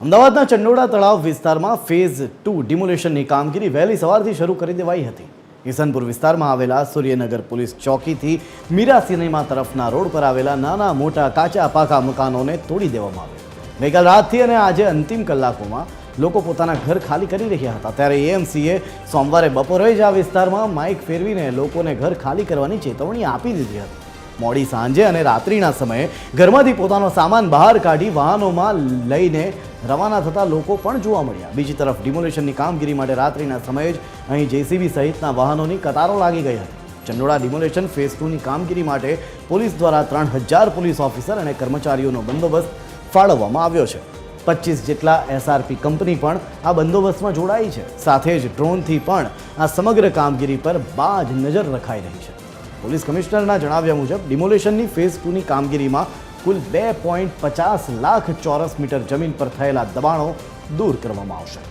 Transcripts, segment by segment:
અમદાવાદના ચંડોળા તળાવ વિસ્તારમાં ફેઝ 2 ડિમોલેશનની કામગીરી વહેલી સવારથી શરૂ કરી દેવાઈ હતી। કિશનપુર વિસ્તારમાં આવેલા સૂર્યનગર પોલીસ ચોકીથી મીરા સિનેમા તરફના રોડ પર આવેલા નાના મોટા કાચા પાકા મકાનોને તોડી દેવામાં આવ્યા। ગઈકાલ રાતથી અને આજે અંતિમ કલાકોમાં લોકો પોતાના ઘર ખાલી કરી રહ્યા હતા, ત્યારે એએમસીએ સોમવારે બપોરે જ આ વિસ્તારમાં માઇક ફેરવીને લોકોને ઘર ખાલી કરવાની ચેતવણી આપી દીધી હતી। મોડી સાંજે અને રાત્રિના સમયે ઘરમાંથી પોતાનો સામાન બહાર કાઢી વાહનોમાં લઈને રવાના થતા લોકો પણ જોવા મળ્યા। બીજી તરફ ડિમોલેશનની કામગીરી માટે રાત્રિના સમયે જ અહીં જેસીબી સહિતના વાહનોની કતારો લાગી ગઈ હતી। ચંડોળા ડિમોલેશન ફેઝ 2ની કામગીરી માટે પોલીસ દ્વારા 3000 પોલીસ ઓફિસર અને કર્મચારીઓનો બંદોબસ્ત ફાળવવામાં આવ્યો છે। 25 જેટલા એસઆરપી કંપની પણ આ બંદોબસ્તમાં જોડાઈ છે। સાથે જ ડ્રોનથી પણ આ સમગ્ર કામગીરી પર બાજ નજર રખાઈ રહી છે। પોલીસ કમિશનરના જણાવ્યા મુજબ ડિમોલેશનની ફેઝ 2ની કામગીરીમાં કુલ 2.50 લાખ ચોરસ મીટર જમીન પર થયેલા દબાણો દૂર કરવામાં આવશે।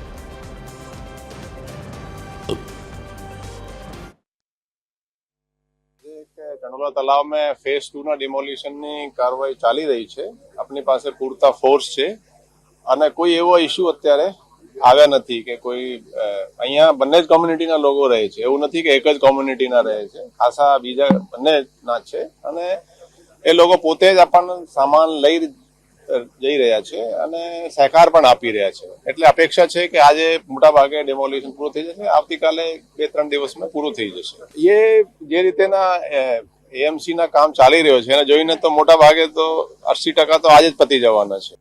ચંડોળા તાલાવ में फेज 2 ના ડિમોલિશનની કાર્યવાહી ચાલી રહી છે। આપણી પાસે પૂરતા ફોર્સ છે અને કોઈ એવો ઇશ્યુ અત્યારે આવ્યા નથી કે કોઈ અહીંયા બંને જ કોમ્યુનિટીના લોકો રહે છે, એવું નથી કે એક જ કોમ્યુનિટીના રહે છે, ખાસા બીજા બંનેના છે અને એ લોકો પોતે જ આપણને સામાન લઈ જઈ રહ્યા છે અને સહકાર પણ આપી રહ્યા છે। એટલે અપેક્ષા છે કે આજે મોટા ભાગે ડેમોલિશન પૂરું થઈ જશે, આવતીકાલે 2-3 દિવસમાં પૂરું થઈ જશે। એ જે રીતેના એએમસી ના કામ ચાલી રહ્યો છે એને જોઈને તો મોટા ભાગે તો 80% તો આજે જ પતી જવાના છે।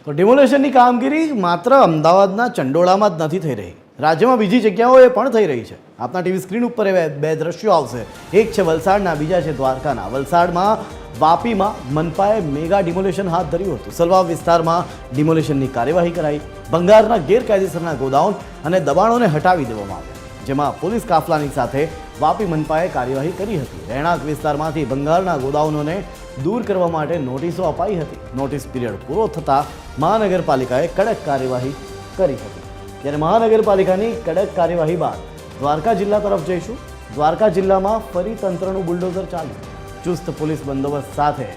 તો ડિમોલેશનની કામગીરી માત્ર અમદાવાદના ચંડોળામાં જ નથી થઈ રહી, રાજ્યમાં બીજી જગ્યાઓએ પણ થઈ રહી છે। આપના ટીવી સ્ક્રીન ઉપર બે દ્રશ્યો આવશે, એક છે વલસાડના, બીજા છે દ્વારકાના। વલસાડમાં વાપીમાં મનપાએ મેગા ડિમોલેશન હાથ ધર્યું હતું। સલવાવ વિસ્તારમાં ડિમોલેશનની કાર્યવાહી કરાઈ। ભંગારના ગેરકાયદેસરના ગોડાઉન અને દબાણોને હટાવી દેવામાં આવ્યા, જેમાં પોલીસ કાફલાની સાથે વાપી મનપાએ કાર્યવાહી કરી હતી। રહેણાંક વિસ્તારમાંથી ભંગારના ગોડાઉનોને દૂર કરવા માટે નોટિસો અપાઈ હતી। નોટિસ પીરિયડ પૂરો થતાં મહાનગરપાલિકાએ કડક કાર્યવાહી કરી હતી। ત્યારે મહાનગરપાલિકાની કડક કાર્યવાહી બાદ દ્વારકા જિલ્લા તરફ જઈશું। દ્વારકા જિલ્લામાં ફરી તંત્રનું બુલડોઝર ચાલ્યું। ચુસ્ત પોલીસ બંદોબસ્ત સાથે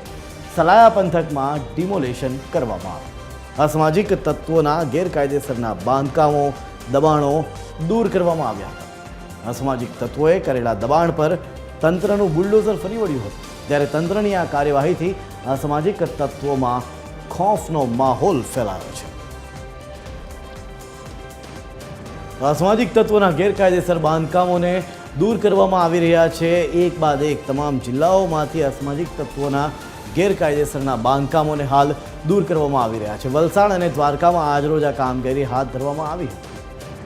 સલાયા પંથકમાં ડિમોલેશન કરવામાં આવ્યું। અસામાજિક તત્વોના ગેરકાયદેસરના બાંધકામો, દબાણો દૂર કરવામાં આવ્યા હતા। અસામાજિક તત્વોએ કરેલા દબાણ પર તંત્રનું બુલડોઝર ફરી વળ્યું હતું। ત્યારે તંત્રની આ કાર્યવાહીથી અસામાજિક તત્વોમાં ખૌફનો માહોલ ફેલાયો છે। અસામાજિક તત્વોના ગેરકાયદેસર બાંધકામોને દૂર કરવામાં આવી રહ્યા છે। એક બાદ એક તમામ જિલ્લાઓમાંથી અસામાજિક તત્વોના ગેરકાયદેસરના બાંધકામોને હાલ દૂર કરવામાં આવી રહ્યા છે। વલસાડ અને દ્વારકામાં આજરોજ આ કામગીરી હાથ ધરવામાં આવી હતી।